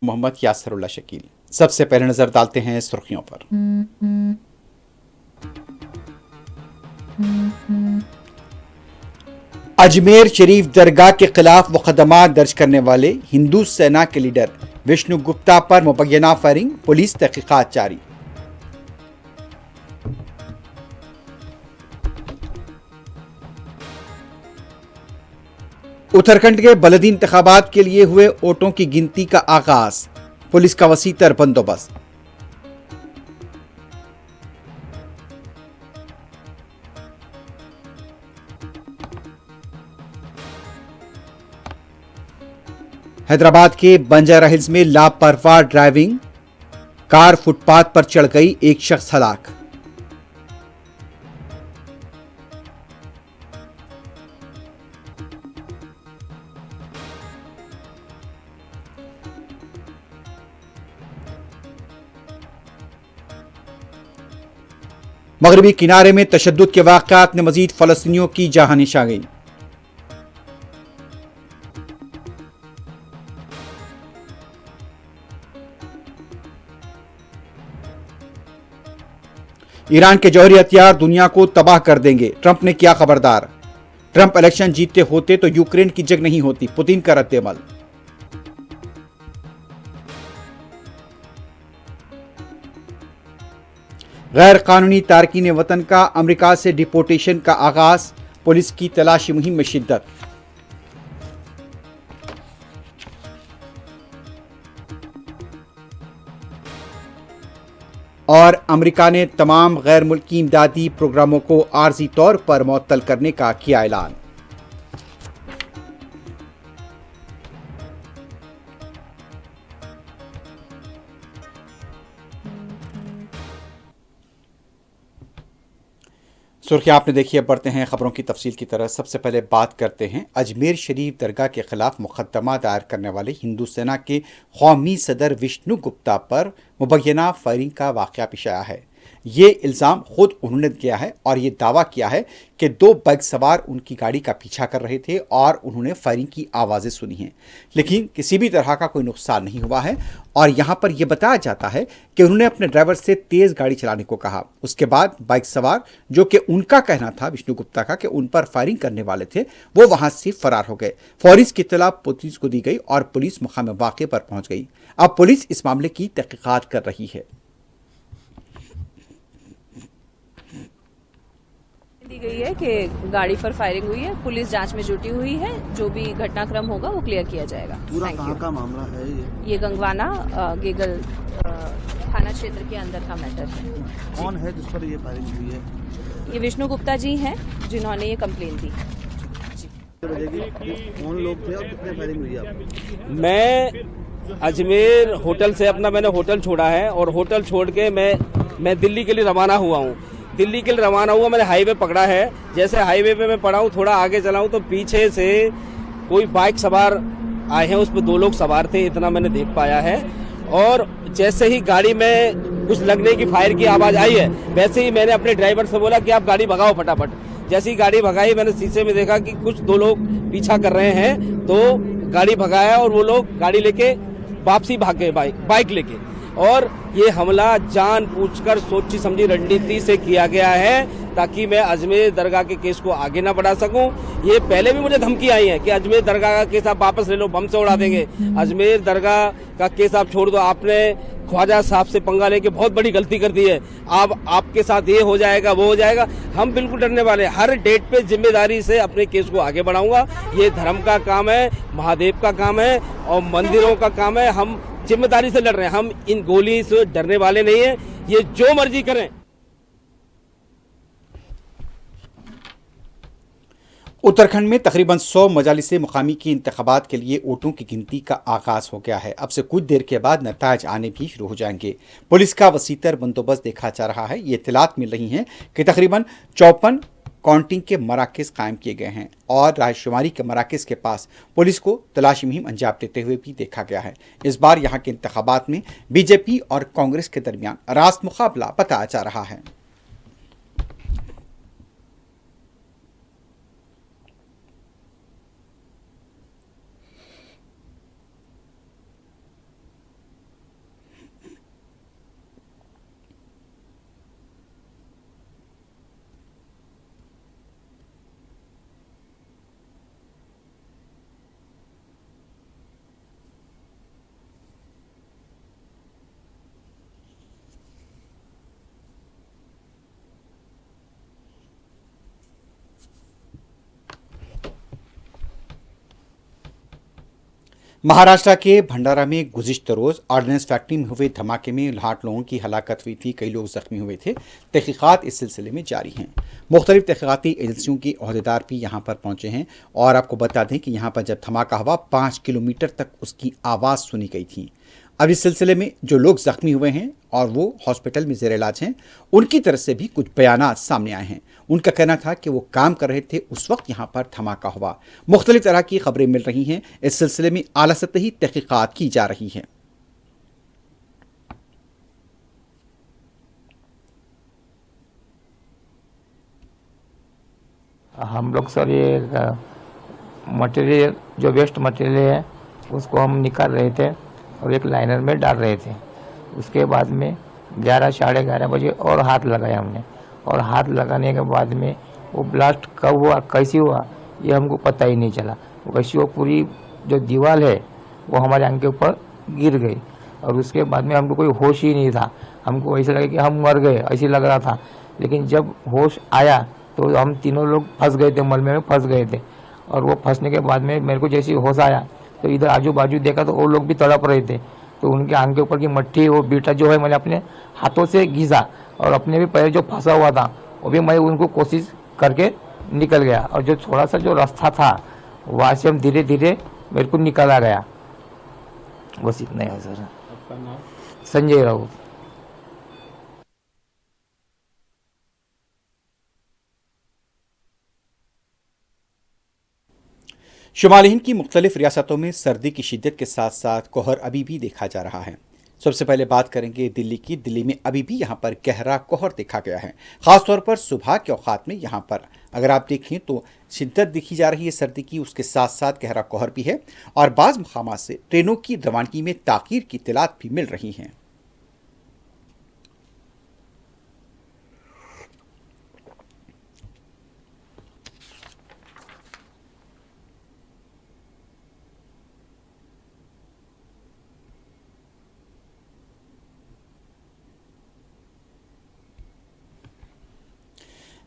मोहम्मद यासरुल्लाह शकील। सबसे पहले नजर डालते हैं सुर्खियों पर। अजमेर शरीफ दरगाह के खिलाफ मुकदमा दर्ज करने वाले हिंदू सेना के लीडर विष्णु गुप्ता पर मुबैना फायरिंग, पुलिस तहकीकात जारी। उत्तराखंड के बलदी इंतखाबात के लिए हुए वोटों की गिनती का आगाज, पुलिस का वसीतर बंदोबस्त। हैदराबाद के बंजारा हिल्स में लापरवाह ड्राइविंग, कार फुटपाथ पर चढ़ गई, एक शख्स हलाक। मगरबी किनारे में तशद्दुद के वाक़यात ने मजीद फलस्तीनियों की जहां निशा गई। ईरान के जौहरी हथियार दुनिया को तबाह कर देंगे, ट्रंप ने किया खबरदार। ट्रंप इलेक्शन जीतते होते तो यूक्रेन की जंग नहीं होती, पुतिन का रद्देअमल। गैर कानूनी तारकीन वतन का अमेरिका से डिपोर्टेशन का आगाज, पुलिस की तलाशी मुहिम में शिद्दत। और अमेरिका ने तमाम गैर मुल्की इमदादी प्रोग्रामों को आर्जी तौर पर मुअत्तल करने का किया ऐलान। सुर्खियां आपने देखी। अब बढ़ते हैं खबरों की तफसील की तरह। सबसे पहले बात करते हैं अजमेर शरीफ दरगाह के खिलाफ मुकदमा दायर करने वाले हिंदू सेना के कौमी सदर विष्णु गुप्ता पर मुबैना फायरिंग का वाक़या पेश आया है। ये इल्ज़ाम खुद उन्होंने किया है और ये दावा किया है कि दो बाइक सवार उनकी गाड़ी का पीछा कर रहे थे और उन्होंने फायरिंग की आवाज़ें सुनी हैं, लेकिन किसी भी तरह का कोई नुकसान नहीं हुआ है। और यहाँ पर यह बताया जाता है कि उन्होंने अपने ड्राइवर से तेज़ गाड़ी चलाने को कहा। उसके बाद बाइक सवार, जो कि उनका कहना था विष्णु गुप्ता का कि उन पर फायरिंग करने वाले थे, वो वहाँ से फरार हो गए। फौरी इसकी इत्तला पुलिस को दी गई और पुलिस मुकाम वाक़े पर पहुँच गई। अब पुलिस इस मामले की तहकीकात कर रही है। दी गई है कि गाड़ी पर फायरिंग हुई है, पुलिस जांच में जुटी हुई है, जो भी घटनाक्रम होगा वो क्लियर किया जाएगा। पूरा कहाँ का मामला है ये गंगवाना गेगल थाना क्षेत्र के अंदर का मैटर है। कौन है जिस पर ये फायरिंग हुई है? ये विष्णु गुप्ता जी हैं जिन्होंने ये कंप्लेन दी। कौन लोग थे और कितने फायरिंग हुई है आपको? मैं अजमेर होटल से मैंने होटल छोड़ा है और होटल छोड़ के मैं दिल्ली के लिए रवाना हुआ हूँ। दिल्ली के लिए रवाना हुआ, मैंने हाईवे पकड़ा है। जैसे हाईवे पे मैं पड़ा हूँ, थोड़ा आगे चला हूँ तो पीछे से कोई बाइक सवार आए हैं, उस पर दो लोग सवार थे, इतना मैंने देख पाया है। और जैसे ही गाड़ी में कुछ लगने की फायर की आवाज़ आई है, वैसे ही मैंने अपने ड्राइवर से बोला कि आप गाड़ी भगाओ फटाफट। जैसे ही गाड़ी भगाई, मैंने शीशे में देखा कि कुछ दो लोग पीछा कर रहे हैं, तो गाड़ी भगाया और वो लोग गाड़ी लेके वापसी भाग गए बाइक लेके। और ये हमला जानबूझकर सोची समझी रणनीति से किया गया है ताकि मैं अजमेर दरगाह के केस को आगे ना बढ़ा सकूं। ये पहले भी मुझे धमकी आई है कि अजमेर दरगाह का केस आप वापस ले लो, बम से उड़ा देंगे। अजमेर दरगाह का केस आप छोड़ दो, आपने ख्वाजा साहब से पंगा लेके बहुत बड़ी गलती कर दी है, अब आपके साथ ये हो जाएगा वो हो जाएगा। हम बिल्कुल डरने वाले, हर डेट पे जिम्मेदारी से अपने केस को आगे बढ़ाऊंगा। ये धर्म का काम है, महादेव का काम है और मंदिरों का काम है। हम जिम्मेदारी से लड़ रहे हैं, हम इन गोली से डरने वाले नहीं है। ये जो मर्जी करें। उत्तराखंड में तकरीबन 100 मजालिस मुकामी की इंतखाबात के लिए वोटों की गिनती का आगाज हो गया है। अब से कुछ देर के बाद नतायज आने भी शुरू हो जाएंगे। पुलिस का वसीतर बंदोबस्त देखा जा रहा है। ये इत्तलात मिल रही हैं कि तकरीबन 54 काउंटिंग के मराकज कायम किए गए हैं और रायशुमारी के मराकज के पास पुलिस को तलाशी मुहिम अंजाम देते हुए भी देखा गया है। इस बार यहाँ के इंतखाबात में बीजेपी और कांग्रेस के दरमियान रास्त मुकाबला बताया जा रहा है। महाराष्ट्र के भंडारा में गुज़िश्ता रोज ऑर्डिनेंस फैक्ट्री में हुए धमाके में 60 लोगों की हलाकत हुई थी, कई लोग जख्मी हुए थे। तहकीकात इस सिलसिले में जारी हैं। मुख्तलिफ तहकीकाती एजेंसियों के अहदेदार भी यहाँ पर पहुंचे हैं और आपको बता दें कि यहाँ पर जब धमाका हुआ 5 किलोमीटर तक उसकी आवाज़ सुनी गई थी। अब इस सिलसिले में जो लोग जख्मी हुए हैं और वो हॉस्पिटल में जेर इलाज हैं, उनकी तरफ से भी कुछ बयानात सामने आए हैं। उनका कहना था कि वो काम कर रहे थे, उस वक्त यहाँ पर धमाका हुआ। मुख्तलिफ तरह की खबरें मिल रही हैं। इस सिलसिले में आला सतही तहकीकात की जा रही है। हम लोग सर ये मटेरियल जो वेस्ट मटेरियल है उसको हम निकाल रहे थे और एक लाइनर में डाल रहे थे। उसके बाद में 11 साढ़े 11 बजे और हाथ लगाया हमने, और हाथ लगाने के बाद में वो ब्लास्ट कब हुआ कैसे हुआ ये हमको पता ही नहीं चला। वैसे वो पूरी जो दीवार है वो हमारे आंख के ऊपर गिर गई और उसके बाद में हमको कोई होश ही नहीं था। हमको ऐसा लगा कि हम मर गए ऐसे लग रहा था। लेकिन जब होश आया तो हम तीनों लोग फंस गए थे, मलबे में फंस गए थे। और वो फंसने के बाद में मेरे को जैसे होश आया तो इधर आजू बाजू देखा तो वो लोग भी तड़प रहे थे। तो उनके आंख के ऊपर की मट्टी वो बीटा जो है मैंने अपने हाथों से घिसा और अपने भी पैर जो फंसा हुआ था वो भी मैं उनको कोशिश करके निकल गया। और जो थोड़ा सा जो रास्ता था वहाँ से हम धीरे धीरे मेरे को निकाला गया। बस इतना ही है सर। संजय राउत। शुमाली हिंद की मुख्तलिफ रियासतों में सर्दी की शिद्दत के साथ साथ कोहर अभी भी देखा जा रहा है। सबसे पहले बात करेंगे दिल्ली की। दिल्ली में अभी भी यहाँ पर गहरा कोहर देखा गया है, खासतौर पर सुबह के औकात में। यहाँ पर अगर आप देखें तो शिद्दत दिखी जा रही है सर्दी की, उसके साथ साथ गहरा कोहर भी है और बाज़ मकामात से ट्रेनों की रवानगी में ताख़ीर की इत्तलात भी मिल रही हैं।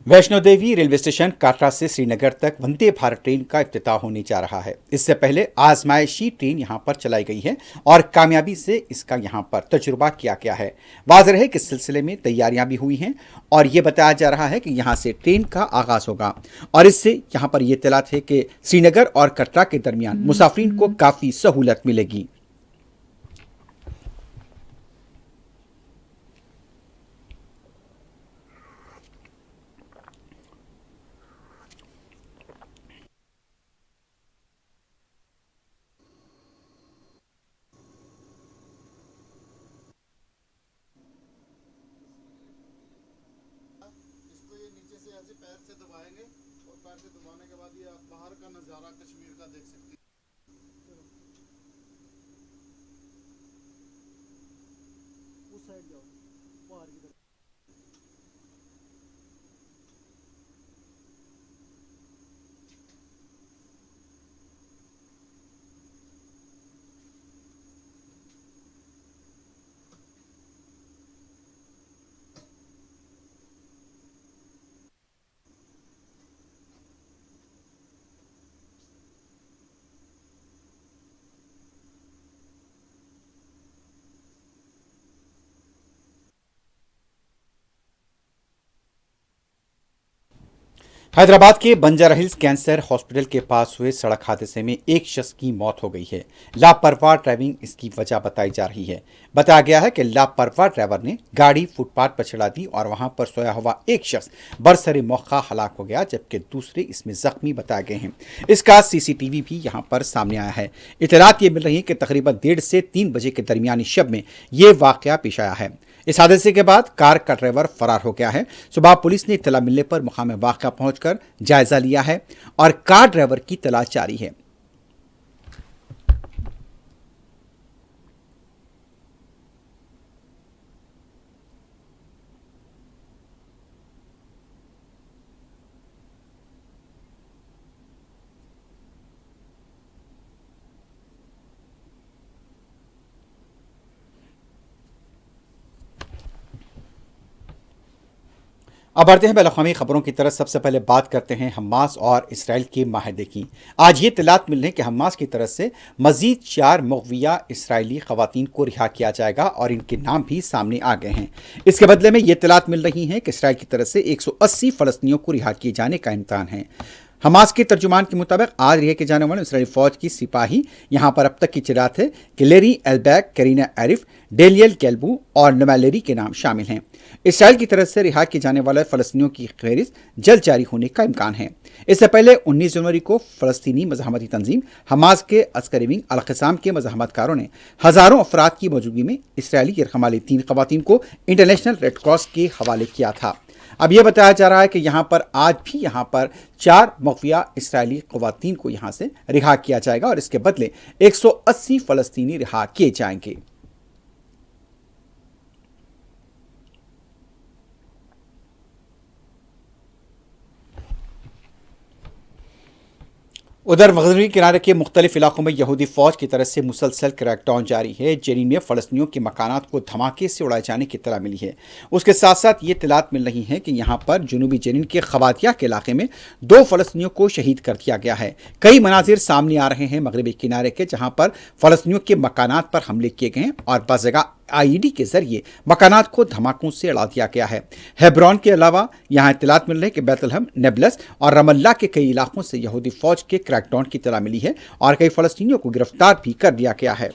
वैष्णो देवी रेलवे स्टेशन काटरा से श्रीनगर तक वंदे भारत ट्रेन का इफ्तिताह होने जा रहा है। इससे पहले आजमाइशी ट्रेन यहां पर चलाई गई है और कामयाबी से इसका यहां पर तजुर्बा किया गया है। वाज़ेह है कि इस सिलसिले में तैयारियां भी हुई हैं और ये बताया जा रहा है कि यहां से ट्रेन का आगाज़ होगा और इससे यहां पर यह इत्तला है कि श्रीनगर और कटरा के दरमियान मुसाफिरीन को काफ़ी सहूलत मिलेगी। इसको ये नीचे से ऐसे पैर से दबाएंगे और पैर से दबाने के बाद ये आप बाहर का नज़ारा कश्मीर का देख सकते हैं। उस साइड जाओ, बाहर की तरफ। हैदराबाद के बंजारा हिल्स कैंसर हॉस्पिटल के पास हुए सड़क हादसे में एक शख्स की मौत हो गई है। लापरवाह ड्राइविंग इसकी वजह बताई जा रही है। बताया गया है कि लापरवाह ड्राइवर ने गाड़ी फुटपाथ पर चला दी और वहां पर सोया हुआ एक शख्स बरसरे मौका हलाक हो गया, जबकि दूसरे इसमें जख्मी बताए गए हैं। इसका सीसीटीवी भी यहां पर सामने आया है। इतलात ये मिल रही है कि तकरीबन 1:30 से 3 बजे के दरमियानी शब में यह वाकया पेश आया है। इस हादसे के बाद कार का ड्राइवर फरार हो गया है। सुबह पुलिस ने इत्तला मिलने पर मुकाम वाक़या पहुंचकर जायजा लिया है और कार ड्राइवर की तलाश जारी है। अब बढ़ते हैं बैनुल-अक़वामी खबरों की तरफ। सबसे पहले बात करते हैं हमास और इसराइल के माहिदे की। आज ये इत्तलात मिल रही है कि हमास की तरफ से मजीद 4 मुग़विया इसराइली ख़वातीन को रिहा किया जाएगा और इनके नाम भी सामने आ गए हैं। इसके बदले में ये इत्तलात मिल रही हैं कि इसराइल की तरफ से 180 फ़लस्तीनियों को रिहा किए जाने का इम्कान है। हमास के तर्जुमान के मुताबिक आज रिहा किए जाने वाले इसराइली फौज की सिपाही यहाँ पर अब तक की चिरात है कि लेरी एल्बैक, करीना आरिफ, डेलियल गेल्बू और नमैलेरी के नाम शामिल हैं। इसराइल की तरफ से रिहा किए जाने वाले फ़लस्तीनियों की फहरिस्त जल्द जारी होने का इम्कान है। इससे पहले 19 जनवरी को फ़लस्तीनी मज़ाहमती तंजीम हमास के अस्करी विंग अल-क़साम के मज़ाहमतकारों ने हज़ारों अफराद की मौजूदगी में इसराइली यरग़माली 3 ख़वातीन को इंटरनेशनल रेड क्रॉस के हवाले किया था। अब यह बताया जा रहा है कि यहाँ पर आज भी यहाँ पर 4 मुग़विया इसराइली ख़वातीन को यहाँ से रिहा किया जाएगा और इसके बदले 180 फ़लस्तीनी रिहा किए जाएंगे। उधर मग़रिबी किनारे के मुख्तलिफ इलाकों में यहूदी फ़ौज की तरफ से मुसलसल क्रैकडाउन जारी है। जेनिन में फ़लस्तीनियों के मकानात को धमाके से उड़ाए जाने की इत्तला मिली है। उसके साथ साथ ये इत्तलात मिल रही हैं कि यहाँ पर जनूबी जेनिन के खवातिया के इलाके में 2 फ़लस्तीनियों को शहीद कर दिया गया है। कई मनाजिर सामने आ रहे हैं मग़रिबी किनारे के, जहाँ पर फ़लस्तीनियों के मकानात पर हमले किए गए हैं और बस जगह आईईडी के जरिए मकानात को धमाकों से उड़ा दिया गया है। हेब्रोन के अलावा यहाँ इत्तलात मिल रहे हैं कि बैतलहम, नेबलस और रमल्ला के कई इलाकों से यहूदी फौज के क्रैकडाउन की इत्तला मिली है और कई फ़लस्तीनियों को गिरफ्तार भी कर लिया गया है।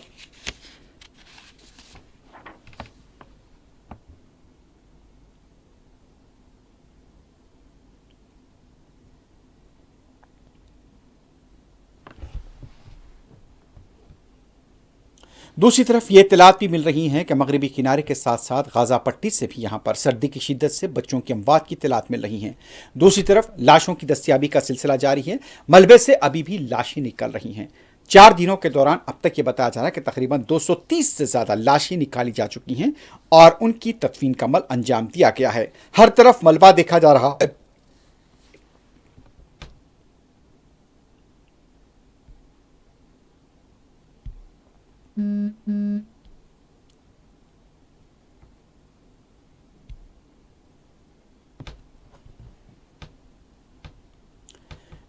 दूसरी तरफ ये इत्तलात भी मिल रही हैं कि मगरबी किनारे के साथ साथ गाज़ा पट्टी से भी यहाँ पर सर्दी की शिद्दत से बच्चों की अमवात की इत्तलात मिल रही हैं। दूसरी तरफ लाशों की दस्तयाबी का सिलसिला जारी है। मलबे से अभी भी लाशें निकल रही हैं। 4 दिनों के दौरान अब तक ये बताया जा रहा है कि तकरीबन 230 से ज़्यादा लाशें निकाली जा चुकी हैं और उनकी तदफीन का अमल अंजाम दिया गया है। हर तरफ मलबा देखा जा रहा है।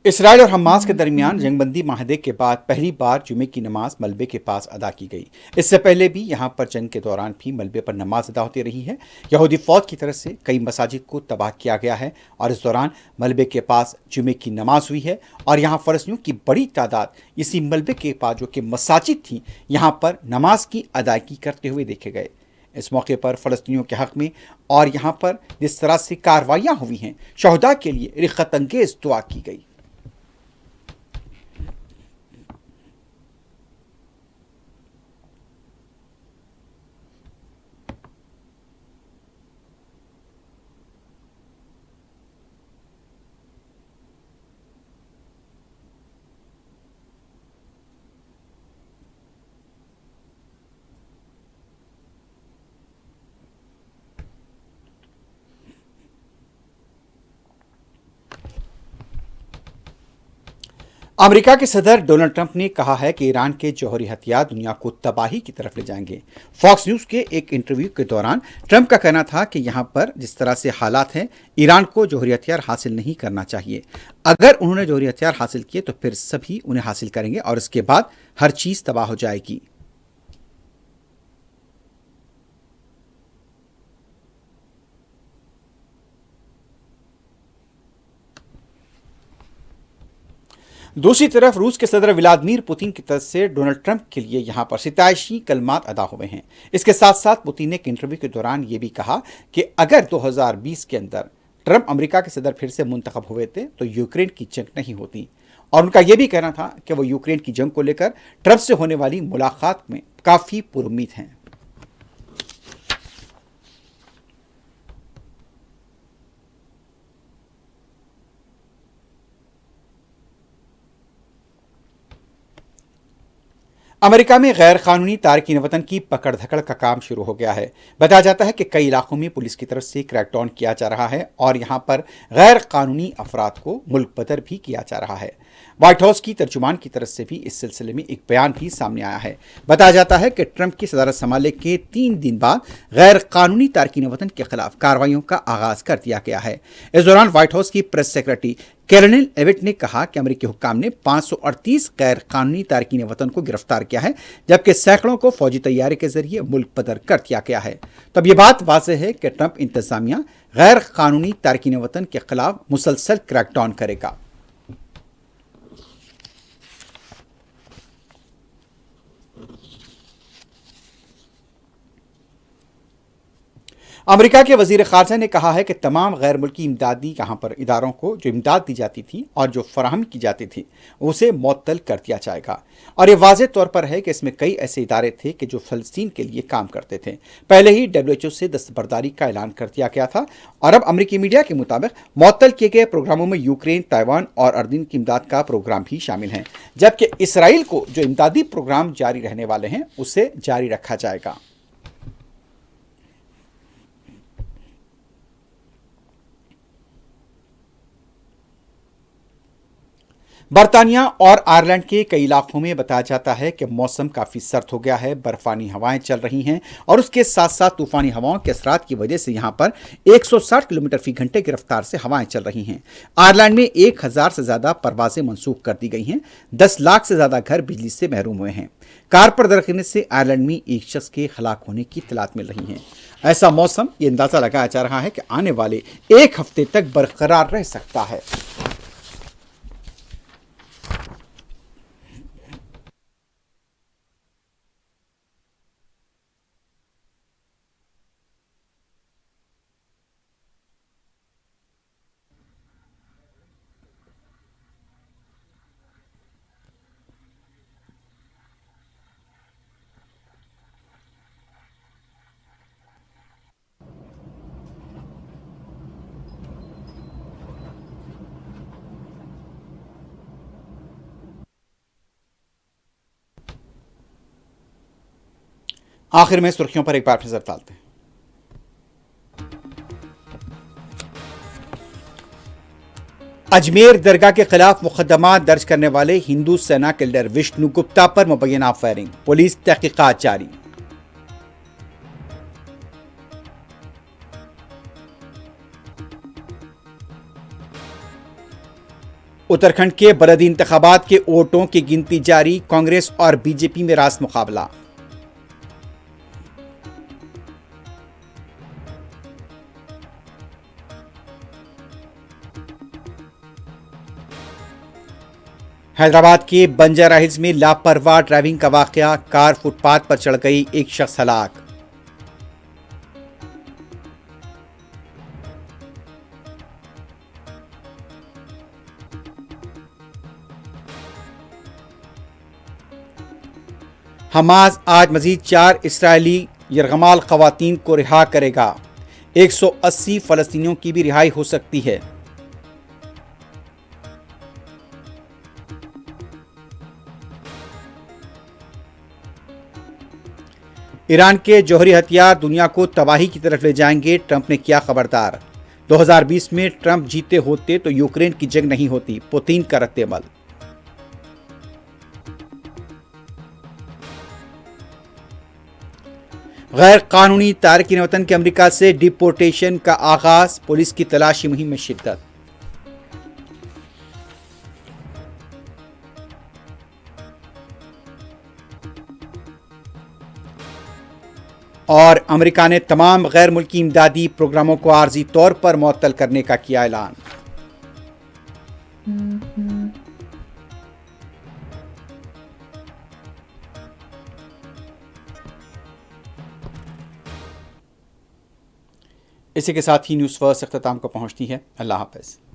इसराइल और हमास के दरमियान जंगबंदी माहदे के बाद पहली बार जुमे की नमाज मलबे के पास अदा की गई। इससे पहले भी यहां पर जंग के दौरान भी मलबे पर नमाज अदा होती रही है। यहूदी फौज की तरफ से कई मसाजिद को तबाह किया गया है और इस दौरान मलबे के पास जुमे की नमाज हुई है और यहाँ फ़लस्तीनियों की बड़ी तादाद इसी मलबे के पास जो कि मसाजिद थी यहाँ पर नमाज की अदायगी करते हुए देखे गए। इस मौके पर फ़लस्तीनियों के हक़ में और यहाँ पर जिस तरह से कार्रवाइयाँ हुई हैं, शहदा के लिए रिक़्क़त अंगेज़ दुआ की गई। अमेरिका के सदर डोनाल्ड ट्रंप ने कहा है कि ईरान के जौहरी हथियार दुनिया को तबाही की तरफ ले जाएंगे। फॉक्स न्यूज़ के एक इंटरव्यू के दौरान ट्रंप का कहना था कि यहाँ पर जिस तरह से हालात हैं, ईरान को जौहरी हथियार हासिल नहीं करना चाहिए। अगर उन्होंने जौहरी हथियार हासिल किए तो फिर सभी उन्हें हासिल करेंगे और इसके बाद हर चीज़ तबाह हो जाएगी। दूसरी तरफ रूस के सदर व्लादिमीर पुतिन की तरफ से डोनाल्ड ट्रंप के लिए यहाँ पर सिताइशी कलमात अदा हुए हैं। इसके साथ साथ पुतिन ने एक इंटरव्यू के दौरान ये भी कहा कि अगर 2020 के अंदर ट्रंप अमेरिका के सदर फिर से मुंतखब हुए थे तो यूक्रेन की जंग नहीं होती। और उनका यह भी कहना था कि वो यूक्रेन की जंग को लेकर ट्रंप से होने वाली मुलाकात में काफ़ी पुरुम्मीद हैं। अमेरिका में गैर कानूनी तारकीन वतन की पकड़ धकड़ का काम शुरू हो गया है। बताया जाता है कि कई इलाकों में पुलिस की तरफ से क्रैकडाउन किया जा रहा है और यहाँ पर गैर कानूनी अफराद को मुल्क बदर भी किया जा रहा है। व्हाइट हाउस की तर्जुमान की तरफ से भी इस सिलसिले में एक बयान भी सामने आया है। बताया जाता है कि ट्रंप की सदारत संभालने के 3 दिन बाद गैर कानूनी तारकीन वतन के खिलाफ कार्रवाइयों का आगाज कर दिया गया है। इस दौरान व्हाइट हाउस की प्रेस सेक्रेटरी कैरोलिन लेविट ने कहा कि अमेरिकी हुक्काम ने 538 गैर कानूनी तारकीन वतन को गिरफ्तार किया है, जबकि सैकड़ों को फौजी तैयारी के जरिए मुल्क बदर कर दिया गया है। तब यह बात वाज़ेह है कि ट्रंप इंतजामिया गैर कानूनी तारकीन वतन के खिलाफ मुसलसल क्रैकडाउन करेगा। अमेरिका के वजीर खारजा ने कहा है कि तमाम गैर मुल्की इमदादी यहाँ पर इदारों को जो इमदाद दी जाती थी और जो फराहम की जाती थी उसे मुअत्तल कर दिया जाएगा। और ये वाज़ेह तौर पर है कि इसमें कई ऐसे इदारे थे कि जो फ़लस्तीन के लिए काम करते थे। पहले ही WHO से दस्तबरदारी का ऐलान कर दिया गया था और अब अमेरिकी मीडिया के मुताबिक मुअत्तल किए गए प्रोग्रामों में यूक्रेन, ताइवान और अर्दन की इमदाद का प्रोग्राम भी शामिल है, जबकि इसराइल को जो इमदादी प्रोग्राम जारी रहने वाले हैं उसे जारी रखा जाएगा। बरतानिया और आयरलैंड के कई इलाकों में बताया जाता है कि मौसम काफ़ी सर्द हो गया है, बर्फानी हवाएं चल रही हैं और उसके साथ साथ तूफानी हवाओं के असरात की वजह से यहां पर 160 किलोमीटर फी घंटे की रफ्तार से हवाएं चल रही हैं। आयरलैंड में 1000 से ज़्यादा परवाजें मनसूख कर दी गई हैं। 10 लाख से ज़्यादा घर बिजली से महरूम हुए हैं। कार पर दरकने से आयरलैंड में एक शख्स के हलाक होने की इत्तलात मिल रही हैं। ऐसा मौसम ये अंदाज़ा लगाया जा रहा है कि आने वाले 1 हफ्ते तक बरकरार रह सकता है। आखिर में सुर्खियों पर एक बार नजर डालते हैं। अजमेर दरगाह के खिलाफ मुकदमा दर्ज करने वाले हिंदू सेना के लीडर विष्णु गुप्ता पर मुबैना फायरिंग, पुलिस तहकीकात जारी। उत्तराखंड के बलदी इंतखाबात के वोटों की गिनती जारी, कांग्रेस और बीजेपी में रास मुकाबला। हैदराबाद के बंजारा हिल्स में लापरवाह ड्राइविंग का वाकया, कार फुटपाथ पर चढ़ गई, एक शख्स हलाक। हमास आज मजीद 4 इस्राएली यरगमाल खवातीन को रिहा करेगा। 180 फलस्तीनियों की भी रिहाई हो सकती है। ईरान के जौहरी हथियार दुनिया को तबाही की तरफ ले जाएंगे, ट्रंप ने किया खबरदार। 2020 में ट्रंप जीते होते तो यूक्रेन की जंग नहीं होती, पुतिन का रद्देअमल। गैर कानूनी तारकीन वतन के अमेरिका से डिपोर्टेशन का आगाज, पुलिस की तलाशी मुहिम में शिद्दत। और अमेरिका ने तमाम गैर मुल्की इमदादी प्रोग्रामों को आर्जी तौर पर मुअत्तल करने का किया ऐलान। इसी के साथ ही न्यूज़ फर्स्ट अख्ताम को पहुंचती है। अल्लाह हाफ़िज़।